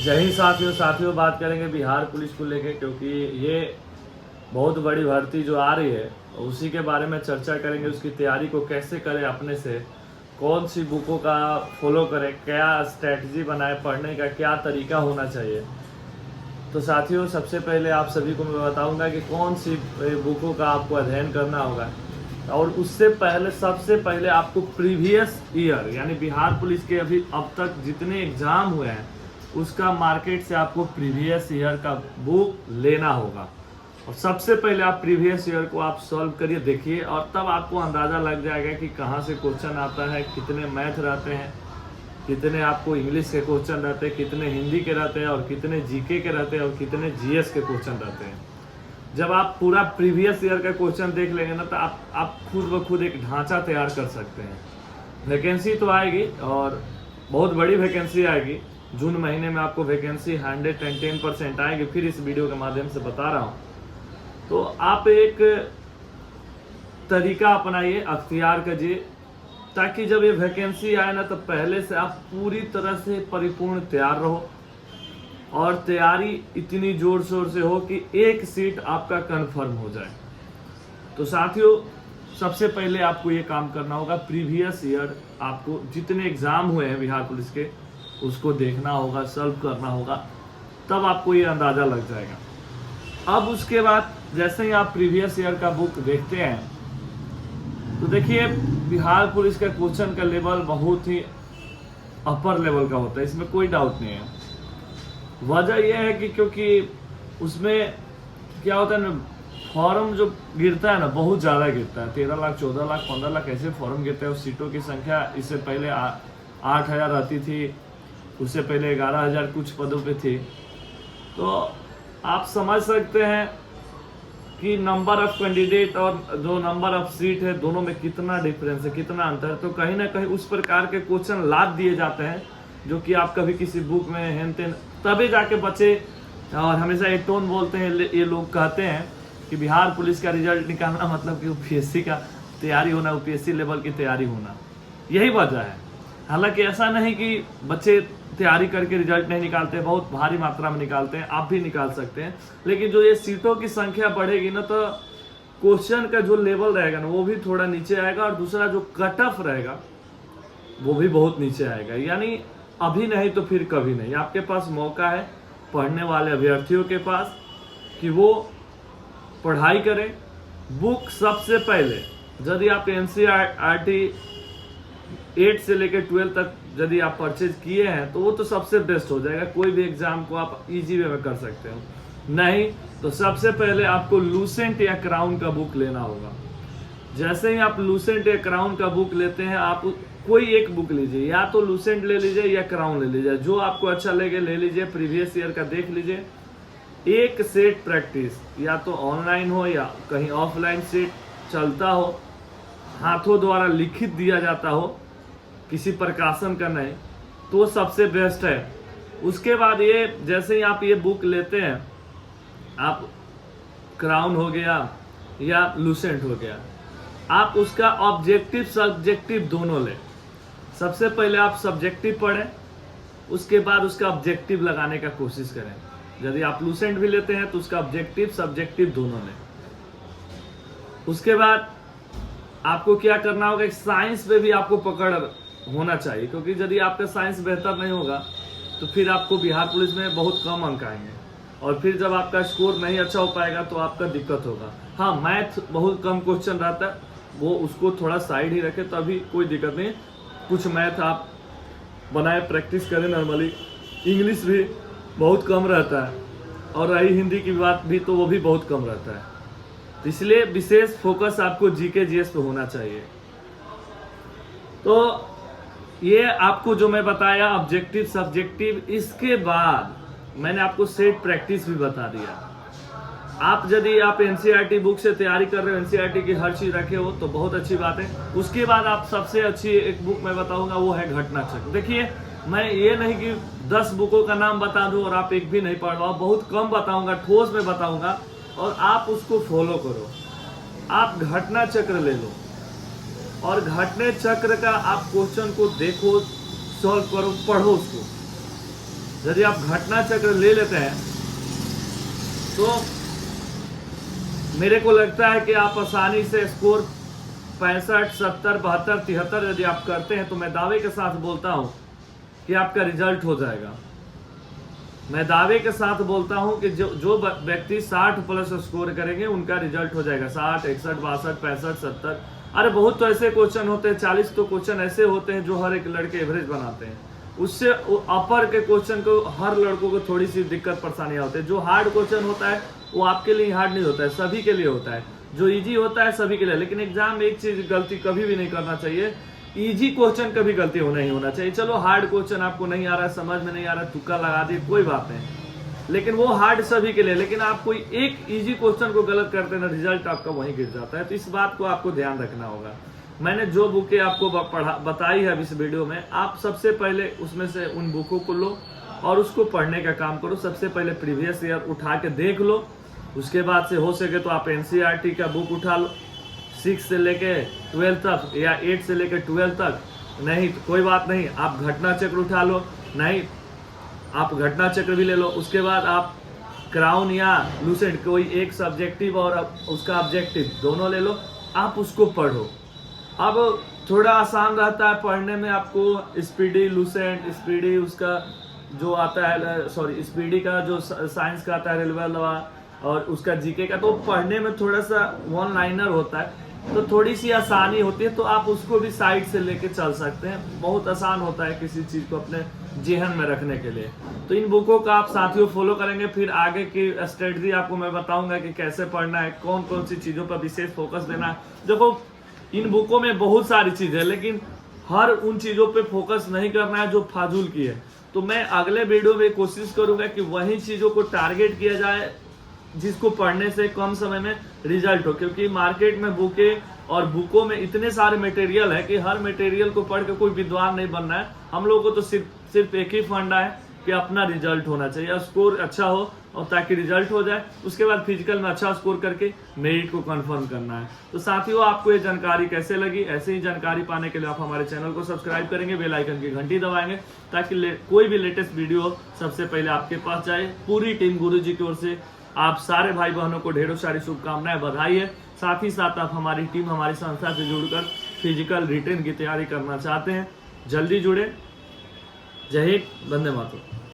जय हिंद साथियों बात करेंगे बिहार पुलिस को लेके, क्योंकि ये बहुत बड़ी भर्ती जो आ रही है उसी के बारे में चर्चा करेंगे। उसकी तैयारी को कैसे करें, अपने से कौन सी बुकों का फॉलो करें, क्या स्ट्रैटेजी बनाए, पढ़ने का क्या तरीका होना चाहिए। तो साथियों, सबसे पहले आप सभी को मैं बताऊंगा कि कौन सी बुकों का आपको अध्ययन करना होगा। और उससे पहले सबसे पहले आपको प्रीवियस ईयर यानी बिहार पुलिस के अभी अब तक जितने एग्जाम हुए हैं उसका मार्केट से आपको प्रीवियस ईयर का बुक लेना होगा। और सबसे पहले आप प्रीवियस ईयर को आप सॉल्व करिए, देखिए, और तब आपको अंदाज़ा लग जाएगा कि कहाँ से क्वेश्चन आता है, कितने मैथ रहते हैं, कितने आपको इंग्लिश के क्वेश्चन रहते हैं, कितने हिंदी के रहते हैं, और कितने जीके के रहते हैं, और कितने जीएस के क्वेश्चन रहते हैं। जब आप पूरा प्रीवियस ईयर का क्वेश्चन देख लेंगे ना, तो आप खुद ब खुद एक ढांचा तैयार कर सकते हैं। वैकेंसी तो आएगी और बहुत बड़ी वैकेंसी आएगी। जून महीने में आपको वैकेंसी 110% आएगी, फिर इस वीडियो के माध्यम से बता रहा हूँ। तो आप एक तरीका अपनाइए, अख्तियार कीजिए, ताकि जब ये वैकेंसी आए ना तो पहले से आप पूरी तरह से परिपूर्ण तैयार रहो, और तैयारी इतनी जोर शोर से हो कि एक सीट आपका कंफर्म हो जाए। तो साथियों, सबसे पहले आपको ये काम करना होगा, प्रीवियस ईयर आपको जितने एग्जाम हुए हैं बिहार पुलिस के उसको देखना होगा, सॉल्व करना होगा, तब आपको ये अंदाज़ा लग जाएगा। अब उसके बाद जैसे ही आप प्रीवियस ईयर का बुक देखते हैं तो देखिए, बिहार पुलिस का क्वेश्चन का लेवल बहुत ही अपर लेवल का होता है, इसमें कोई डाउट नहीं है। वजह यह है कि क्योंकि उसमें क्या होता है ना, फॉर्म जो गिरता है ना बहुत ज़्यादा गिरता है, 13 लाख 14 लाख 15 लाख ऐसे फॉर्म गिरते हैं। और सीटों की संख्या इससे पहले 8,000 रहती थी, उससे पहले 11,000 कुछ पदों पे थी। तो आप समझ सकते हैं कि नंबर ऑफ कैंडिडेट और जो नंबर ऑफ सीट है दोनों में कितना डिफरेंस है, कितना अंतर है। तो कहीं ना कहीं उस प्रकार के क्वेश्चन लाद दिए जाते हैं जो कि आप कभी किसी बुक में हेन तेन तभी जाके बचे। और हमेशा एक टोन बोलते हैं, ये लोग कहते हैं कि बिहार पुलिस का रिजल्ट निकालना मतलब कि यूपीएससी का तैयारी होना, यूपीएससी लेवल की तैयारी होना, यही वजह है। हालांकि ऐसा नहीं कि बच्चे तैयारी करके रिजल्ट नहीं निकालते, बहुत भारी मात्रा में निकालते हैं, आप भी निकाल सकते हैं। लेकिन जो ये सीटों की संख्या बढ़ेगी ना, तो क्वेश्चन का जो लेवल रहेगा ना वो भी थोड़ा नीचे आएगा, और दूसरा जो कट ऑफ रहेगा वो भी बहुत नीचे आएगा। यानी अभी नहीं तो फिर कभी नहीं, आपके पास मौका है पढ़ने वाले अभ्यर्थियों के पास कि वो पढ़ाई करें। बुक सबसे पहले यदि आप एनसीईआरटी 8 से लेकर 12 तक यदि आप परचेज किए हैं तो वो तो सबसे बेस्ट हो जाएगा, कोई भी एग्जाम को आप इजी वे में कर सकते हो। नहीं तो सबसे पहले आपको लूसेंट या क्राउन का बुक लेना होगा। जैसे ही आप लूसेंट या क्राउन का बुक लेते हैं, आप कोई एक बुक लीजिए, या तो लूसेंट ले लीजिए या क्राउन ले लीजिए, जो आपको अच्छा लगे ले लीजिए। प्रीवियस ईयर का देख लीजिए, एक सेट प्रैक्टिस या तो ऑनलाइन हो या कहीं ऑफलाइन सेट चलता हो, हाथों द्वारा लिखित दिया जाता हो, किसी प्रकाशन का नहीं, तो सबसे बेस्ट है। उसके बाद ये जैसे ही आप ये बुक लेते हैं, आप क्राउन हो गया या लूसेंट हो गया, आप उसका ऑब्जेक्टिव सब्जेक्टिव दोनों लें। सबसे पहले आप सब्जेक्टिव पढ़ें, उसके बाद उसका ऑब्जेक्टिव लगाने का कोशिश करें। यदि आप लूसेंट भी लेते हैं तो उसका ऑब्जेक्टिव सब्जेक्टिव दोनों लें। उसके बाद आपको क्या करना होगा, साइंस पे भी आपको पकड़ होना चाहिए, क्योंकि यदि आपका साइंस बेहतर नहीं होगा तो फिर आपको बिहार पुलिस में बहुत कम अंक आएंगे, और फिर जब आपका स्कोर नहीं अच्छा हो पाएगा तो आपका दिक्कत होगा। हाँ, मैथ बहुत कम क्वेश्चन रहता है, वो उसको थोड़ा साइड ही रखें, तभी कोई दिक्कत नहीं। कुछ मैथ आप बनाए, प्रैक्टिस करें नॉर्मली। इंग्लिश भी बहुत कम रहता है, और रही हिंदी की बात भी तो वो भी बहुत कम रहता है। तो इसलिए विशेष फोकस आपको जीके जीएस पे होना चाहिए। तो ये आपको जो मैं बताया ऑब्जेक्टिव सब्जेक्टिव, इसके बाद मैंने आपको सेट प्रैक्टिस भी बता दिया। आप यदि आप एनसीईआरटी बुक से तैयारी कर रहे हो, एनसीईआरटी की हर चीज रखे हो तो बहुत अच्छी बात है। उसके बाद आप सबसे अच्छी एक बुक मैं बताऊंगा, वो है घटना चक्र। देखिए, मैं ये नहीं कि 10 बुकों का नाम बता दूं और आप एक भी नहीं पढ़ पाओ, बहुत कम बताऊंगा, ठोस में बताऊंगा, और आप उसको फॉलो करो। आप घटना चक्र ले लो, और घटना चक्र का आप क्वेश्चन को देखो, सॉल्व करो, पढ़ो उसको। यदि आप घटना चक्र ले लेते हैं तो मेरे को लगता है कि आप आसानी से स्कोर 65, 70, 72, 73 यदि आप करते हैं तो मैं दावे के साथ बोलता हूं कि आपका रिजल्ट हो जाएगा। मैं दावे के साथ बोलता हूं कि जो व्यक्ति 60 प्लस स्कोर करेंगे उनका रिजल्ट हो जाएगा। 60, 61, 62, 65, 70, अरे बहुत तो ऐसे क्वेश्चन होते हैं, 40 तो क्वेश्चन ऐसे होते हैं जो हर एक लड़के एवरेज बनाते हैं। उससे अपर के क्वेश्चन को हर लड़कों को थोड़ी सी दिक्कत परेशानियां होती है। जो हार्ड क्वेश्चन होता है वो आपके लिए हार्ड नहीं होता है, सभी के लिए होता है। जो इजी होता है सभी के लिए, लेकिन एग्जाम में एक चीज गलती कभी भी नहीं करना चाहिए, इजी क्वेश्चन कभी गलती नहीं होना चाहिए। चलो हार्ड क्वेश्चन आपको नहीं आ रहा है, समझ में नहीं आ रहा है, तुक्का लगा दिए, कोई बात नहीं, लेकिन वो हार्ड सभी के लिए। लेकिन आप कोई एक इजी क्वेश्चन को गलत करते हैं ना, रिजल्ट आपका वहीं गिर जाता है। तो इस बात को आपको ध्यान रखना होगा। मैंने जो बुकें आपको बताई है इस वीडियो में, आप सबसे पहले उसमें से उन बुकों को लो और उसको पढ़ने का काम करो। सबसे पहले प्रीवियस ईयर उठा के देख लो, उसके बाद से हो सके तो आप एनसीईआरटी का बुक उठा लो 6 से लेके 12 तक या 8 से लेके 12 तक। नहीं तो कोई बात नहीं, आप घटना चक्र उठा लो, नहीं आप घटना चक्र भी ले लो। उसके बाद आप क्राउन या लूसेंट कोई एक सब्जेक्टिव और उसका ऑब्जेक्टिव दोनों ले लो, आप उसको पढ़ो। अब थोड़ा आसान रहता है पढ़ने में, आपको स्पीडी लूसेंट, स्पीडी उसका जो आता है, सॉरी स्पीडी का जो साइंस का आता है, रेलवे लॉ और उसका जीके का, तो पढ़ने में थोड़ा सा वन लाइनर होता है तो थोड़ी सी आसानी होती है। तो आप उसको भी साइड से लेके चल सकते हैं, बहुत आसान होता है किसी चीज को अपने जेहन में रखने के लिए। तो इन बुकों का आप साथियों फॉलो करेंगे, फिर आगे की स्ट्रेटजी आपको मैं बताऊंगा कि कैसे पढ़ना है, कौन कौन सी चीजों पर विशेष फोकस देना है। देखो इन बुकों में बहुत सारी चीजें है, लेकिन हर उन चीजों पे फोकस नहीं करना है जो फाजूल की है। तो मैं अगले वीडियो में कोशिश करूंगा कि वही चीजों को टारगेट किया जाए जिसको पढ़ने से कम समय में रिजल्ट हो, क्योंकि मार्केट में बुकों और बुकों में इतने सारे मटेरियल है कि हर मटेरियल को पढ़ के कोई विद्वान नहीं बनना है। हम लोगों को तो सिर्फ एक ही फंडा है कि अपना रिजल्ट होना चाहिए, स्कोर अच्छा हो और ताकि रिजल्ट हो जाए, उसके बाद फिजिकल में अच्छा स्कोर करके मेरिट को कंफर्म करना है। तो साथियों आपको ये जानकारी कैसे लगी? ऐसे ही जानकारी पाने के लिए आप हमारे चैनल को सब्सक्राइब करेंगे, बेल आइकन की घंटी दबाएंगे ताकि कोई भी लेटेस्ट वीडियो सबसे पहले आपके पास जाए। पूरी टीम गुरुजी की ओर से आप सारे भाई बहनों को ढेरों सारी शुभकामनाएं, बधाई है। साथ ही साथ आप हमारी टीम, हमारी संस्था से जुड़कर फिजिकल रिटेन की तैयारी करना चाहते हैं, जल्दी जुड़े। जय हिंद, वंदे मातरम।